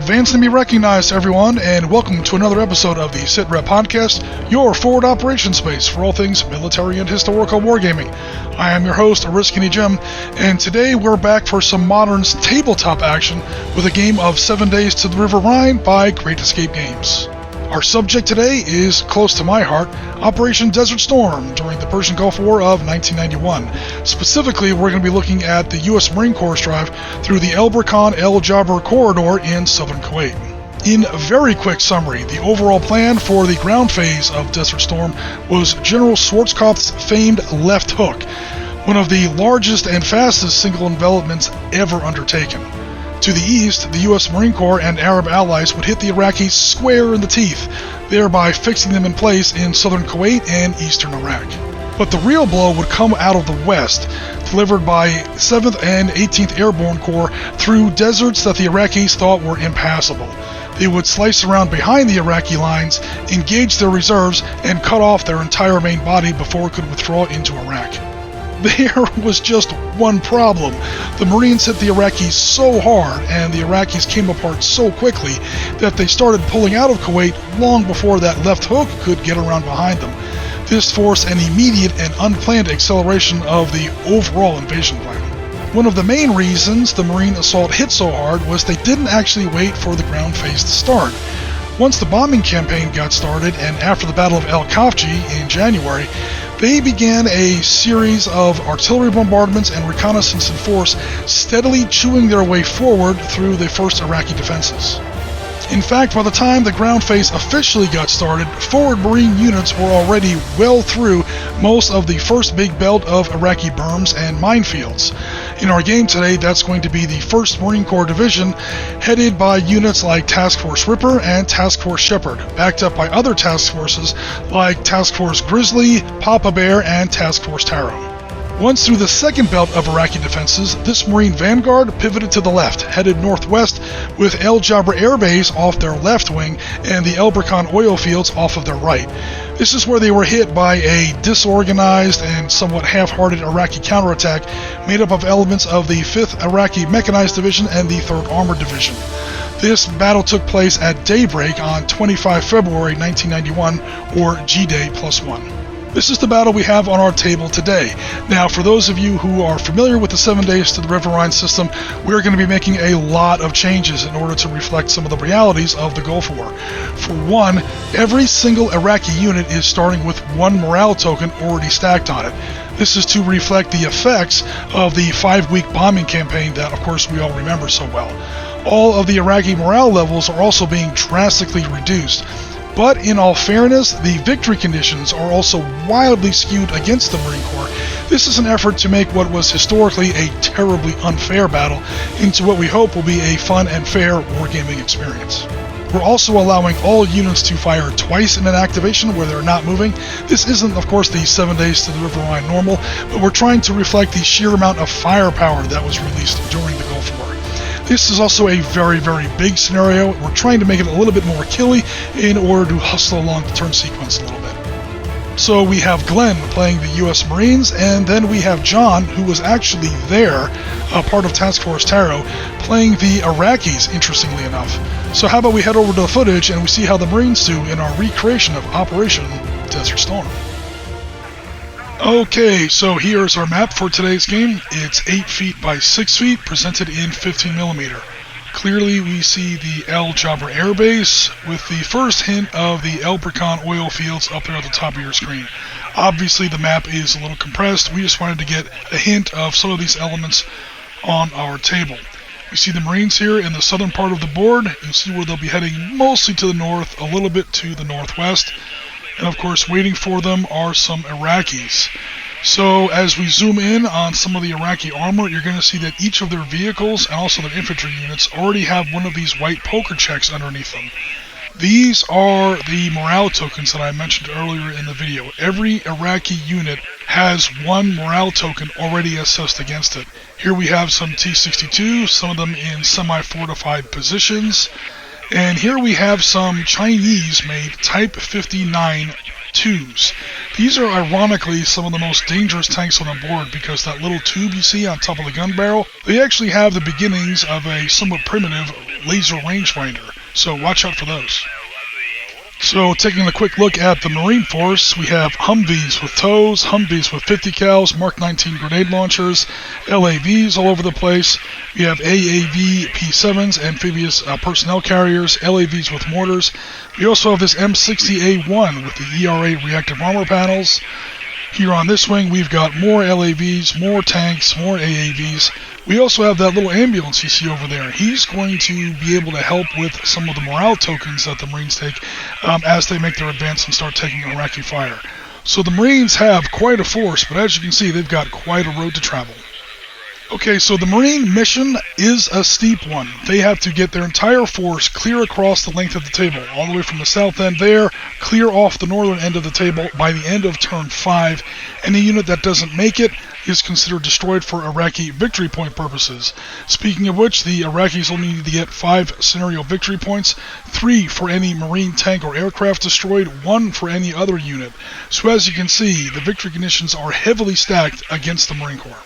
Advance and be recognized, everyone, and welcome to another episode of the Sitrep podcast, your forward operations space for all things military and historical wargaming. I am your host, Oriskany Jim, and today we're back for some Modern's tabletop action with a game of 7 Days to the River Rhine by Great Escape Games. Our subject today is close to my heart, Operation Desert Storm during the Persian Gulf War of 1991. Specifically, we're going to be looking at the U.S. Marine Corps' drive through the El Jabr corridor in southern Kuwait. In a very quick summary, the overall plan for the ground phase of Desert Storm was General Schwarzkopf's famed left hook, one of the largest and fastest single envelopments ever undertaken. To the east, the U.S. Marine Corps and Arab allies would hit the Iraqis square in the teeth, thereby fixing them in place in southern Kuwait and eastern Iraq. But the real blow would come out of the west, delivered by 7th and 18th Airborne Corps through deserts that the Iraqis thought were impassable. They would slice around behind the Iraqi lines, engage their reserves, and cut off their entire main body before it could withdraw into Iraq. There was just one problem. The Marines hit the Iraqis so hard and the Iraqis came apart so quickly that they started pulling out of Kuwait long before that left hook could get around behind them. This forced an immediate and unplanned acceleration of the overall invasion plan. One of the main reasons the Marine assault hit so hard was they didn't actually wait for the ground phase to start. Once the bombing campaign got started and after the Battle of El Khafji in January, they began a series of artillery bombardments and reconnaissance in force, steadily chewing their way forward through the first Iraqi defenses. In fact, by the time the ground phase officially got started, forward Marine units were already well through most of the first big belt of Iraqi berms and minefields. In our game today, that's going to be the 1st Marine Corps Division, headed by units like Task Force River and Task Force Shepard, backed up by other task forces like Task Force Grizzly, Papa Bear, and Task Force Taro. Once through the second belt of Iraqi defenses, this Marine vanguard pivoted to the left, headed northwest with El Jabr Air Base off their left wing and the El Jabr oil fields off of their right. This is where they were hit by a disorganized and somewhat half-hearted Iraqi counterattack made up of elements of the 5th Iraqi Mechanized Division and the 3rd Armored Division. This battle took place at daybreak on 25 February 1991, or G-Day +1. This is the battle we have on our table today. Now, for those of you who are familiar with the 7 Days to the River Rhine system, we're going to be making a lot of changes in order to reflect some of the realities of the Gulf War. For one, every single Iraqi unit is starting with one morale token already stacked on it. This is to reflect the effects of the 5-week bombing campaign that, of course, we all remember so well. All of the Iraqi morale levels are also being drastically reduced. But in all fairness, the victory conditions are also wildly skewed against the Marine Corps. This is an effort to make what was historically a terribly unfair battle into what we hope will be a fun and fair wargaming experience. We're also allowing all units to fire twice in an activation where they're not moving. This isn't, of course, the 7 Days to the River Rhine normal, but we're trying to reflect the sheer amount of firepower that was released during the Gulf War. This is also a very, very big scenario. We're trying to make it a little bit more killy in order to hustle along the turn sequence a little bit. So we have Glenn playing the U.S. Marines, and then we have John, who was actually there, part of Task Force Taro, playing the Iraqis, interestingly enough. So how about we head over to the footage and we see how the Marines do in our recreation of Operation Desert Storm. Okay, so here's our map for today's game. It's 8 feet by 6 feet, presented in 15mm. Clearly we see the El Jabr Air Base, with the first hint of the El Jabr oil fields up there at the top of your screen. Obviously the map is a little compressed. We just wanted to get a hint of some of these elements on our table. We see the Marines here in the southern part of the board. You'll see where they'll be heading mostly to the north, a little bit to the northwest. And of course, waiting for them are some Iraqis. So as we zoom in on some of the Iraqi armor, you're going to see that each of their vehicles and also their infantry units already have one of these white poker checks underneath them. These are the morale tokens that I mentioned earlier in the video. Every Iraqi unit has one morale token already assessed against it. Here we have some T-62, some of them in semi-fortified positions. And here we have some Chinese-made Type 59 2s. These are ironically some of the most dangerous tanks on the board because that little tube you see on top of the gun barrel, they actually have the beginnings of a somewhat primitive laser rangefinder, so watch out for those. So taking a quick look at the Marine Force, we have Humvees with tows, Humvees with 50 cals, Mark 19 grenade launchers, LAVs all over the place. We have AAV P7s, amphibious personnel carriers, LAVs with mortars. We also have this M60A1 with the ERA reactive armor panels. Here on this wing, we've got more LAVs, more tanks, more AAVs. We also have that little ambulance you see over there. He's going to be able to help with some of the morale tokens that the Marines take as they make their advance and start taking Iraqi fire. So the Marines have quite a force, but as you can see, they've got quite a road to travel. Okay, so the Marine mission is a steep one. They have to get their entire force clear across the length of the table, all the way from the south end there, clear off the northern end of the table by the end of turn 5. Any unit that doesn't make it is considered destroyed for Iraqi victory point purposes. Speaking of which, the Iraqis will need to get 5 scenario victory points, 3 for any Marine tank or aircraft destroyed, 1 for any other unit. So as you can see, the victory conditions are heavily stacked against the Marine Corps.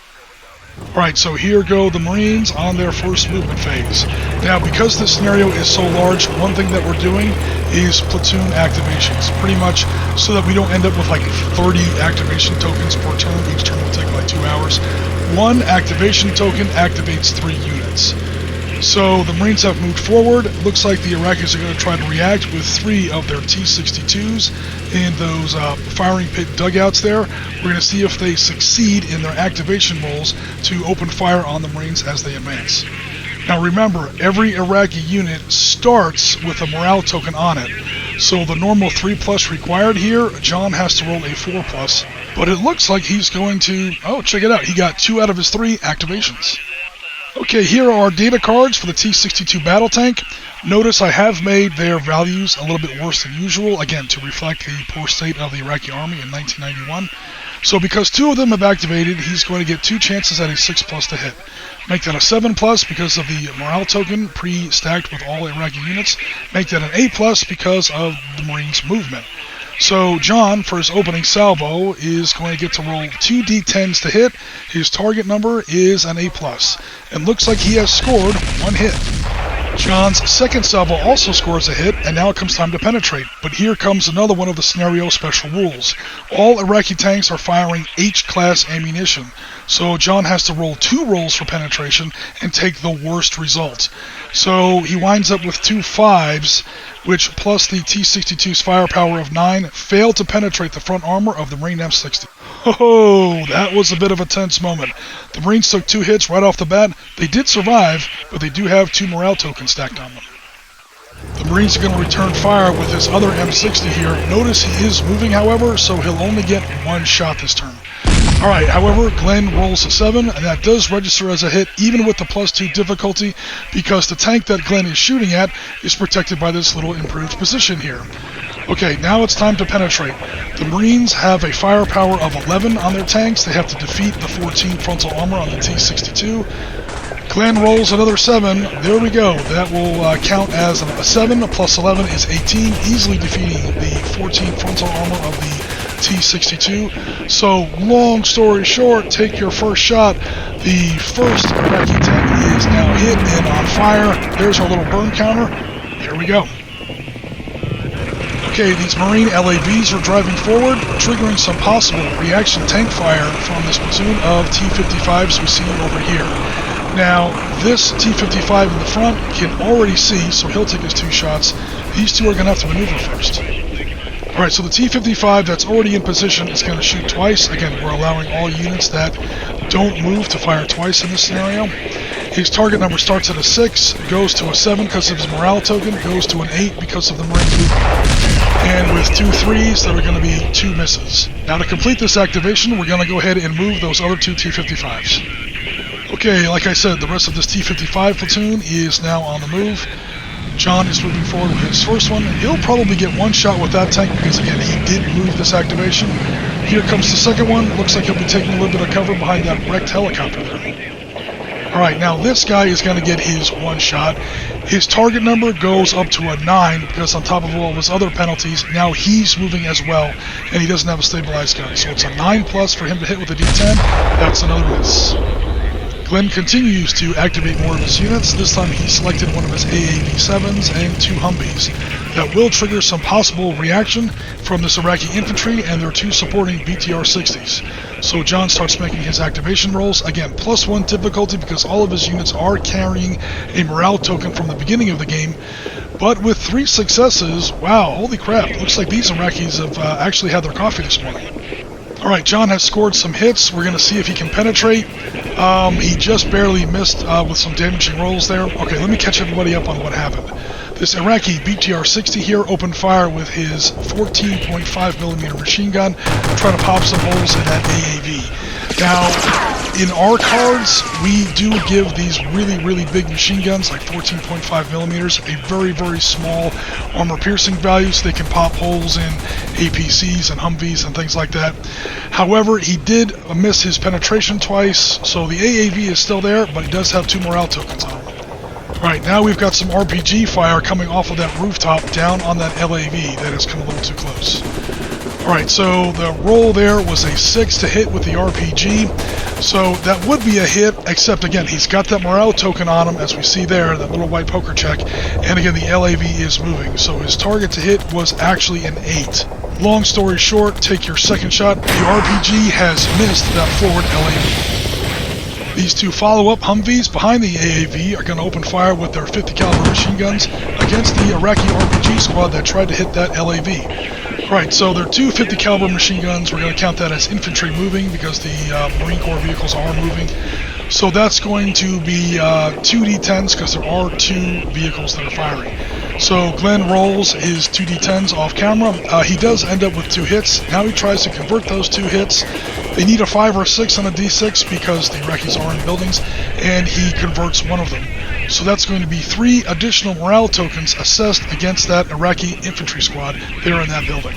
Alright, so here go the Marines on their first movement phase. Now, because this scenario is so large, one thing that we're doing is platoon activations, pretty much so that we don't end up with like 30 activation tokens per turn. Each turn will take like 2 hours. One activation token activates 3 units. So the Marines have moved forward. Looks like the Iraqis are going to try to react with 3 of their T-62s in those firing pit dugouts there. We're going to see if they succeed in their activation rolls to open fire on the Marines as they advance. Now remember, every Iraqi unit starts with a morale token on it. So the normal 3+ required here, John has to roll a 4+. But it looks like he's going to... Oh, check it out. He got 2 out of his 3 activations. Okay, here are our data cards for the T-62 battle tank. Notice I have made their values a little bit worse than usual, again, to reflect the poor state of the Iraqi army in 1991. So because 2 of them have activated, he's going to get 2 chances at a 6+ to hit. Make that a 7+ because of the morale token pre-stacked with all Iraqi units. Make that an 8+ because of the Marines' movement. So John, for his opening salvo, is going to get to roll 2 d10s to hit. His target number is an A+, and looks like he has scored 1 hit. John's second salvo also scores a hit, and now it comes time to penetrate. But here comes another one of the scenario special rules. All Iraqi tanks are firing H-class ammunition, so John has to roll 2 rolls for penetration and take the worst result. So he winds up with 2 5s, which plus the T-62's firepower of 9 failed to penetrate the front armor of the Marine M60. Oh, that was a bit of a tense moment. The Marines took 2 hits right off the bat. They did survive, but they do have 2 morale tokens stacked on them. The Marines are going to return fire with his other M60 here. Notice he is moving, however, so he'll only get 1 shot this turn. Alright, however, Glenn rolls a 7, and that does register as a hit even with the +2 difficulty because the tank that Glenn is shooting at is protected by this little improved position here. Okay, now it's time to penetrate. The Marines have a firepower of 11 on their tanks. They have to defeat the 14 frontal armor on the T-62. Glenn rolls another 7. There we go. That will count as a 7 plus 11 is 18, easily defeating the 14 frontal armor of the T-62. So, long story short, take your first shot. The first Iraqi tank is now hit and on fire. There's our little burn counter. There we go. Okay, these Marine LAVs are driving forward, triggering some possible reaction tank fire from this platoon of T-55s we see over here. Now, this T-55 in the front can already see, so he'll take his 2 shots. These 2 are going to have to maneuver first. Alright, so the T-55 that's already in position is going to shoot twice. Again, we're allowing all units that don't move to fire twice in this scenario. His target number starts at a 6, goes to a 7 because of his morale token, goes to an 8 because of the Marine movement. And with 2 3s, there are going to be 2 misses. Now to complete this activation, we're going to go ahead and move those other 2 T-55s. Okay, like I said, the rest of this T-55 platoon is now on the move. John is moving forward with his first one. He'll probably get 1 shot with that tank because, again, he did move this activation. Here comes the second one. Looks like he'll be taking a little bit of cover behind that wrecked helicopter there. Alright, now this guy is going to get his one shot. His target number goes up to a 9 because on top of all of his other penalties, now he's moving as well, and he doesn't have a stabilized gun. So it's a 9+ for him to hit with a D10. That's another miss. Glenn continues to activate more of his units. This time he selected one of his AAV-7s and 2 Humvees. That will trigger some possible reaction from this Iraqi infantry and their 2 supporting BTR-60s. So John starts making his activation rolls. Again, +1 difficulty because all of his units are carrying a morale token from the beginning of the game. But with 3 successes, wow, holy crap, looks like these Iraqis have actually had their coffee this morning. Alright, John has scored some hits. We're going to see if he can penetrate. He just barely missed with some damaging rolls there. Okay, let me catch everybody up on what happened. This Iraqi BTR-60 here opened fire with his 14.5mm machine gun, trying to pop some holes in that AAV. Now, in our cards, we do give these really big machine guns, like 14.5mm, a very small armor-piercing value, so they can pop holes in APCs and Humvees and things like that. However, he did miss his penetration twice, so the AAV is still there, but he does have 2 morale tokens on him. Alright, now we've got some RPG fire coming off of that rooftop down on that LAV that has come a little too close. Alright, so the roll there was a 6 to hit with the RPG, so that would be a hit, except again, he's got that morale token on him, as we see there, that little white poker check, and again, the LAV is moving, so his target to hit was actually an 8. Long story short, take your second shot, the RPG has missed that forward LAV. These 2 follow-up Humvees behind the AAV are going to open fire with their 50 caliber machine guns against the Iraqi RPG squad that tried to hit that LAV. Right, so they're 2 50 caliber machine guns. We're going to count that as infantry moving because the Marine Corps vehicles are moving. So that's going to be 2 D10s because there are 2 vehicles that are firing. So Glenn rolls his 2 D10s off camera. He does end up with 2 hits. Now he tries to convert those 2 hits. They need a 5 or 6 on a D6 because the Iraqis are in buildings, and he converts one of them. So that's going to be 3 additional morale tokens assessed against that Iraqi infantry squad there in that building.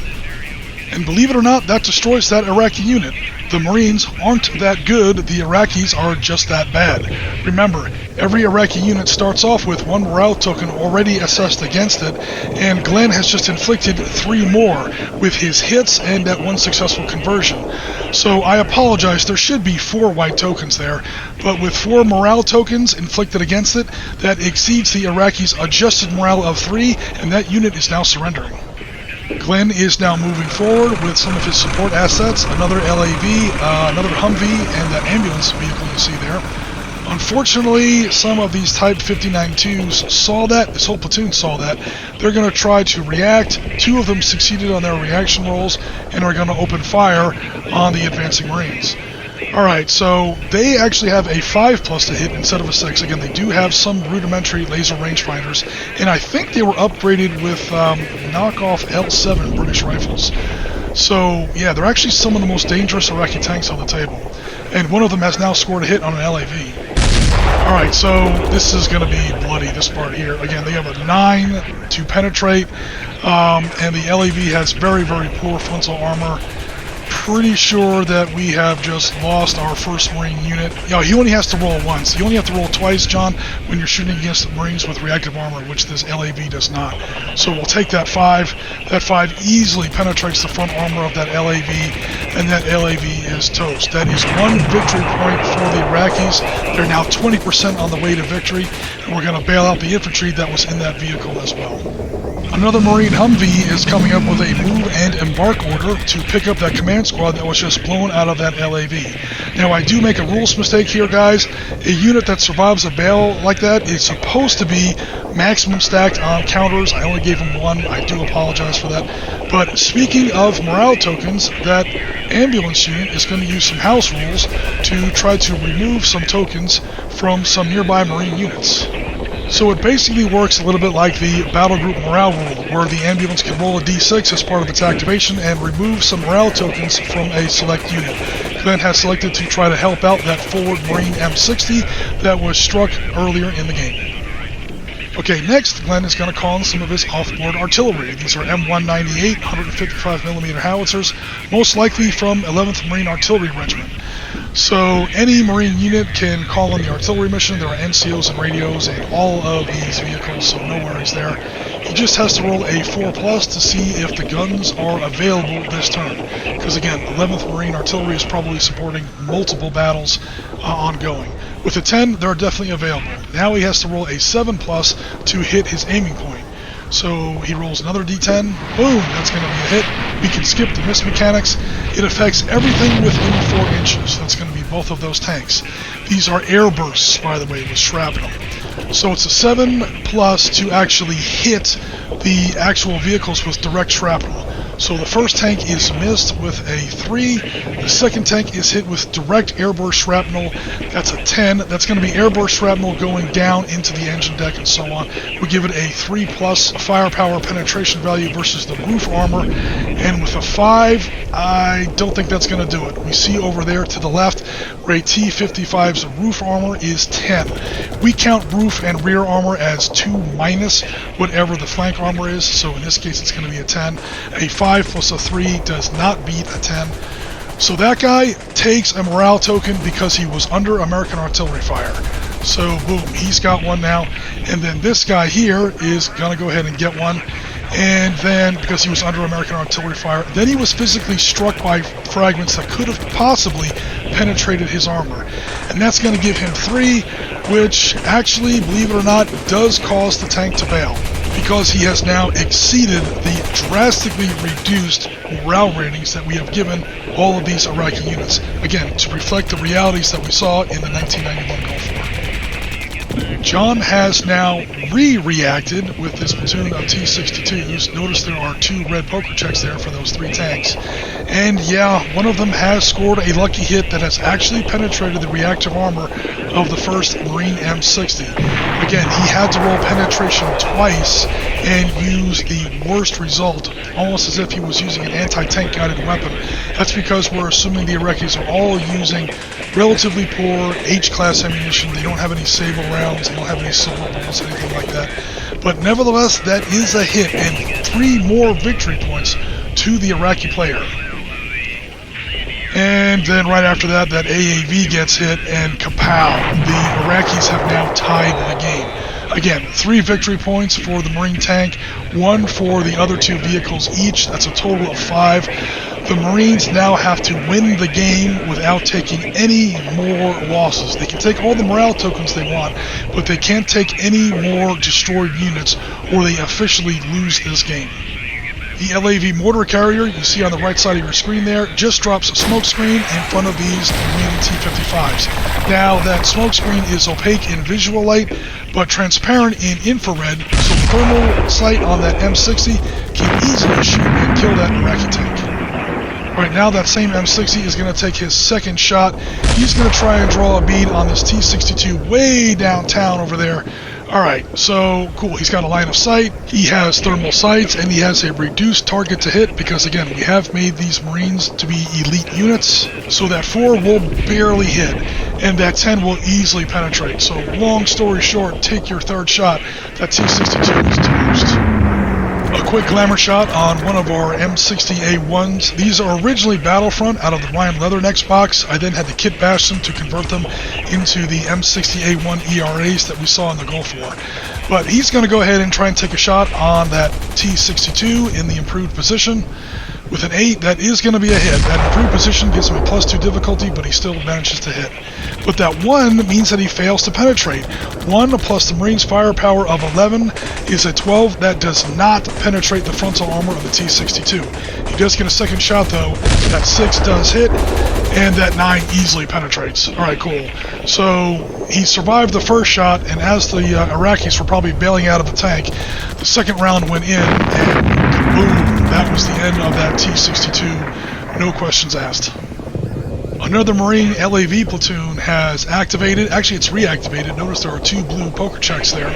And believe it or not, that destroys that Iraqi unit. The Marines aren't that good, the Iraqis are just that bad. Remember, every Iraqi unit starts off with 1 morale token already assessed against it, and Glenn has just inflicted 3 more with his hits and that 1 successful conversion. So I apologize, there should be 4 white tokens there, but with 4 morale tokens inflicted against it, that exceeds the Iraqis' adjusted morale of 3, and that unit is now surrendering. Glenn is now moving forward with some of his support assets, another LAV, another Humvee, and that ambulance vehicle you see there. Unfortunately, some of these Type 59-2s saw that, this whole platoon saw that. They're going to try to react. 2 of them succeeded on their reaction rolls and are going to open fire on the advancing Marines. Alright, so they actually have a 5+ to hit instead of a 6. Again, they do have some rudimentary laser rangefinders, and I think they were upgraded with knockoff L7 British rifles. So, yeah, they're actually some of the most dangerous Iraqi tanks on the table. And one of them has now scored a hit on an LAV. Alright, so this is going to be bloody, this part here. Again, they have a 9 to penetrate, and the LAV has very poor frontal armor. Pretty sure that we have just lost our first Marine unit. You know, he only has to roll once. You only have to roll twice, John, when you're shooting against Marines with reactive armor, which this LAV does not. So we'll take that 5. That 5 easily penetrates the front armor of that LAV, and that LAV is toast. That is 1 victory point for the Iraqis. They're now 20% on the way to victory, and we're going to bail out the infantry that was in that vehicle as well. Another Marine Humvee is coming up with a move and embark order to pick up that command squad that was just blown out of that LAV. Now, I do make a rules mistake here, guys. A unit that survives a bail like that is supposed to be maximum stacked on counters. I only gave him 1. I do apologize for that. But speaking of morale tokens, that ambulance unit is going to use some house rules to try to remove some tokens from some nearby Marine units. So it basically works a little bit like the battle group morale rule, where the ambulance can roll a d6 as part of its activation and remove some morale tokens from a select unit. Glenn has selected to try to help out that forward Marine M60 that was struck earlier in the game. Okay, next, Glenn is going to call in some of his off-board artillery. These are M198 155mm howitzers, most likely from 11th Marine Artillery Regiment. So any Marine unit can call in the artillery mission. There are NCOs and radios and all of these vehicles, so no worries there. He just has to roll a 4+ to see if the guns are available this turn. Because again, 11th Marine Artillery is probably supporting multiple battles ongoing. With a 10, they're definitely available. Now he has to roll a 7+ to hit his aiming point. So he rolls another d10, boom, that's going to be a hit. We can skip the miss mechanics. It affects everything within 4 inches. That's going to be both of those tanks. These are air bursts, by the way, with shrapnel. So it's a 7+ to actually hit the actual vehicles with direct shrapnel. So the first tank is missed with a 3. The second tank is hit with direct airburst shrapnel. That's a 10. That's going to be airburst shrapnel going down into the engine deck and so on. We give it a 3+ firepower penetration value versus the roof armor. And with a 5, I don't think that's going to do it. We see over there to the left where a T-55's roof armor is 10. We count roof and rear armor as 2- whatever the flank armor is. So in this case, it's going to be a 10. A 5 plus a 3 does not beat a 10. So that guy takes a morale token because he was under American artillery fire. So boom, he's got one now. And then this guy here is going to go ahead and get one. And then, because he was under American artillery fire, then he was physically struck by fragments that could have possibly penetrated his armor. And that's going to give him 3, which actually, believe it or not, does cause the tank to bail, because he has now exceeded the drastically reduced morale ratings that we have given all of these Iraqi units. Again, to reflect the realities that we saw in the 1991 Gulf War. John has now reacted with this platoon of T-62s. Notice there are 2 red poker checks there for those 3 tanks. And yeah, one of them has scored a lucky hit that has actually penetrated the reactive armor of the 1st Marine M60. Again, he had to roll penetration twice and use the worst result, almost as if he was using an anti-tank guided weapon. That's because we're assuming the Iraqis are all using relatively poor H-class ammunition. They don't have any sable rounds, they don't have any silver bullets, anything like that. But nevertheless, that is a hit, and 3 more victory points to the Iraqi player. And then right after that, that AAV gets hit, and kapow! The Iraqis have now tied the game. Again, 3 victory points for the Marine tank, 1 for the other 2 vehicles each. That's a total of 5. The Marines now have to win the game without taking any more losses. They can take all the morale tokens they want, but they can't take any more destroyed units, or they officially lose this game. The LAV mortar carrier you see on the right side of your screen there just drops a smoke screen in front of these remaining T-55s. Now that smoke screen is opaque in visual light, but transparent in infrared, so thermal sight on that M60 can easily shoot and kill that Iraqi tank. Right now, that same M60 is going to take his second shot. He's going to try and draw a bead on this T-62 way downtown over there. Alright, so cool, he's got a line of sight, he has thermal sights, and he has a reduced target to hit, because again, we have made these Marines to be elite units, so that 4 will barely hit, and that 10 will easily penetrate. So long story short, take your 3rd shot, that T-62 is toast. A quick glamour shot on one of our M60A1s. These are originally Battlefront out of the Ryan Leathernecks box. I then had to kit bash them to convert them into the M60A1 ERAs that we saw in the Gulf War. But he's going to go ahead and try and take a shot on that T-62 in the improved position. With an 8, that is going to be a hit. That improved position gives him a +2 difficulty, but he still manages to hit. But that 1 means that he fails to penetrate. 1 plus the Marine's firepower of 11 is a 12. That does not penetrate the frontal armor of the T-62. He does get a second shot though. That 6 does hit, and that 9 easily penetrates. Alright, cool. So he survived the first shot, and as the Iraqis were probably bailing out of the tank, the second round went in, and boom, that was the end of that T-62. No questions asked. Another Marine LAV platoon has activated. Actually, it's reactivated. Notice there are 2 blue poker checks there.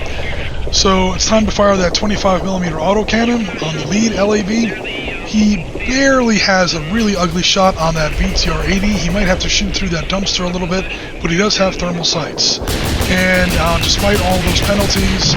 So it's time to fire that 25mm autocannon on the lead LAV. He barely has a really ugly shot on that VTR-80. He might have to shoot through that dumpster a little bit, but he does have thermal sights. And despite all those penalties,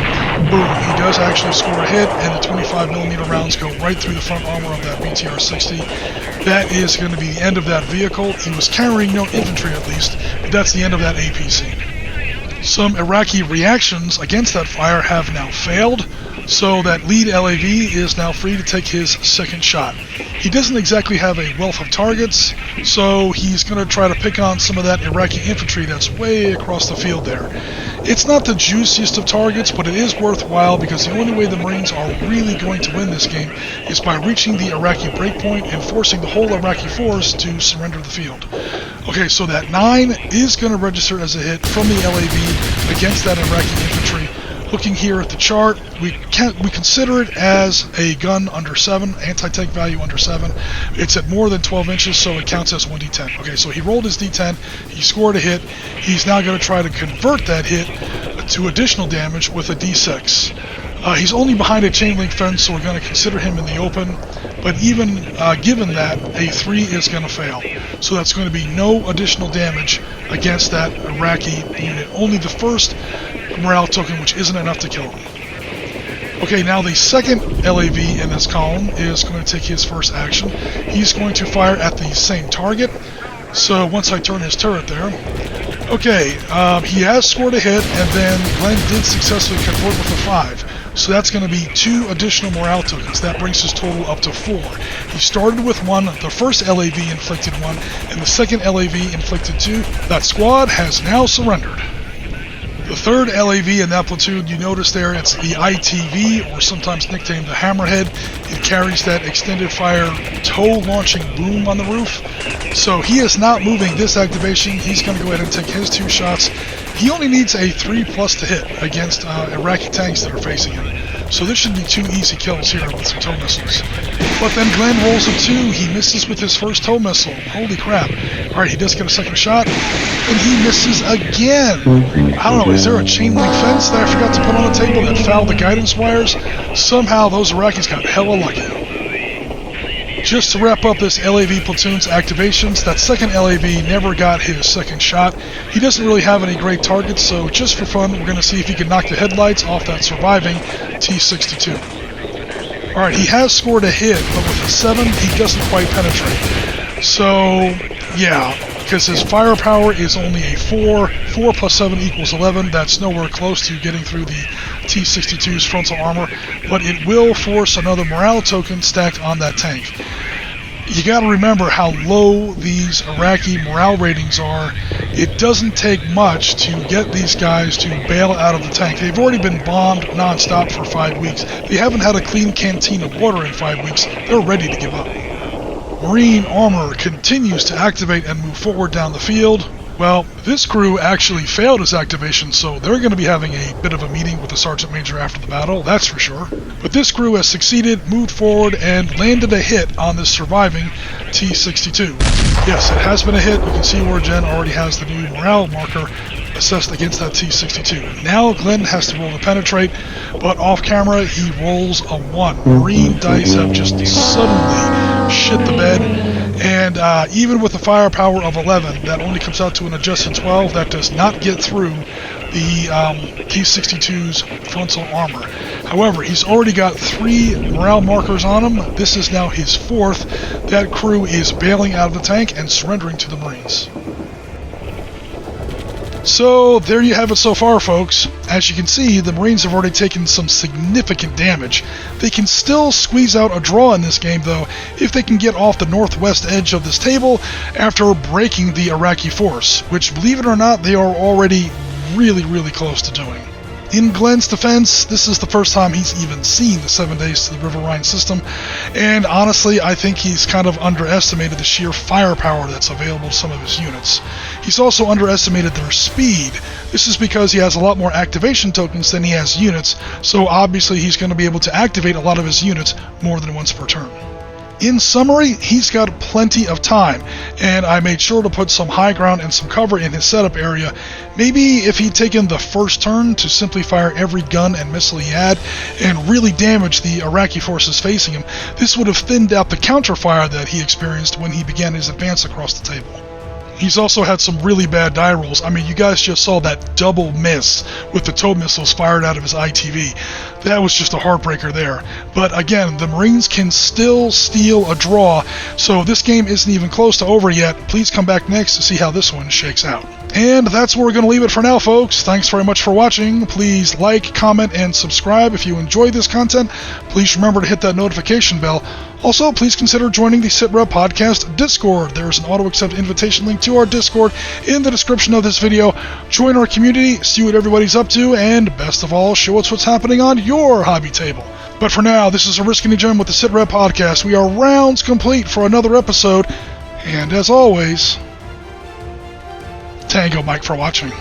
boom, he does actually score a hit, and the 25mm rounds go right through the front armor of that VTR-60. That is going to be the end of that vehicle. He was carrying no infantry at least, but that's the end of that APC. Some Iraqi reactions against that fire have now failed, so that lead LAV is now free to take his second shot. He doesn't exactly have a wealth of targets, so he's going to try to pick on some of that Iraqi infantry that's way across the field there. It's not the juiciest of targets, but it is worthwhile because the only way the Marines are really going to win this game is by reaching the Iraqi breakpoint and forcing the whole Iraqi force to surrender the field. Okay, so that 9 is going to register as a hit from the LAV against that Iraqi infantry. Looking here at the chart, we consider it as a gun under 7, anti-tank value under 7. It's at more than 12 inches, so it counts as 1d10. Okay, so he rolled his d10, he scored a hit. He's now going to try to convert that hit to additional damage with a d6. He's only behind a chain link fence, so we're going to consider him in the open. But even given that, a 3 is going to fail. So that's going to be no additional damage against that Iraqi unit. Only the first morale token, which isn't enough to kill him. Okay, now the second LAV in this column is going to take his first action. He's going to fire at the same target. So once I turn his turret there, okay, he has scored a hit, and then Glenn did successfully convert with a 5. So that's going to be 2 additional morale tokens. That brings his total up to 4. He started with 1, the first LAV inflicted 1, and the second LAV inflicted 2. That squad has now surrendered. The third LAV in that platoon, you notice there, it's the ITV, or sometimes nicknamed the Hammerhead. It carries that extended fire tow-launching boom on the roof. So he is not moving this activation. He's going to go ahead and take his 2 shots. He only needs a 3+ to hit against Iraqi tanks that are facing him. So this should be 2 easy kills here with some tow missiles. But then Glenn rolls a 2. He misses with his first tow missile. Holy crap. Alright, he does get a second shot. And he misses again. I don't know, is there a chain link fence that I forgot to put on the table that fouled the guidance wires? Somehow those Iraqis got hella lucky. Just to wrap up this LAV platoon's activations, that second LAV never got his second shot. He doesn't really have any great targets, so just for fun, we're going to see if he can knock the headlights off that surviving T-62. Alright, he has scored a hit, but with a 7, he doesn't quite penetrate. So, yeah, because his firepower is only a 4. 4 plus 7 equals 11. That's nowhere close to getting through the T-62's frontal armor, but it will force another morale token stacked on that tank. You gotta remember how low these Iraqi morale ratings are. It doesn't take much to get these guys to bail out of the tank. They've already been bombed non-stop for 5 weeks. They haven't had a clean canteen of water in 5 weeks. They're ready to give up. Marine armor continues to activate and move forward down the field. Well, this crew actually failed his activation, so they're going to be having a bit of a meeting with the Sergeant Major after the battle, that's for sure. But this crew has succeeded, moved forward, and landed a hit on this surviving T-62. Yes, it has been a hit. You can see where Jen already has the new morale marker assessed against that T-62. Now Glenn has to roll to penetrate, but off camera he rolls a 1. Marine dice have just suddenly shit the bed, and even with a firepower of 11, that only comes out to an adjusted 12. That does not get through the T-62's frontal armor. However, he's already got 3 morale markers on him. This is now his 4th. That crew is bailing out of the tank and surrendering to the Marines. So, there you have it so far, folks. As you can see, the Marines have already taken some significant damage. They can still squeeze out a draw in this game, though, if they can get off the northwest edge of this table after breaking the Iraqi force, which, believe it or not, they are already really close to doing. In Glenn's defense, this is the first time he's even seen the 7 days to the River Rhine system, and honestly, I think he's kind of underestimated the sheer firepower that's available to some of his units. He's also underestimated their speed. This is because he has a lot more activation tokens than he has units, so obviously he's going to be able to activate a lot of his units more than once per turn. In summary, he's got plenty of time, and I made sure to put some high ground and some cover in his setup area. Maybe if he'd taken the first turn to simply fire every gun and missile he had and really damage the Iraqi forces facing him, this would have thinned out the counterfire that he experienced when he began his advance across the table. He's also had some really bad die rolls. I mean, you guys just saw that double miss with the tow missiles fired out of his ITV. That was just a heartbreaker there. But again, the Marines can still steal a draw, so this game isn't even close to over yet. Please come back next to see how this one shakes out. And that's where we're going to leave it for now, folks. Thanks very much for watching. Please like, comment, and subscribe if you enjoyed this content. Please remember to hit that notification bell. Also, please consider joining the Sitrep Podcast Discord. There's an auto-accept invitation link to our Discord in the description of this video. Join our community, see what everybody's up to, and best of all, show us what's happening on your hobby table. But for now, this is Oriskany Jim with the Sitrep Podcast. We are rounds complete for another episode, and as always, Tango Mike for watching.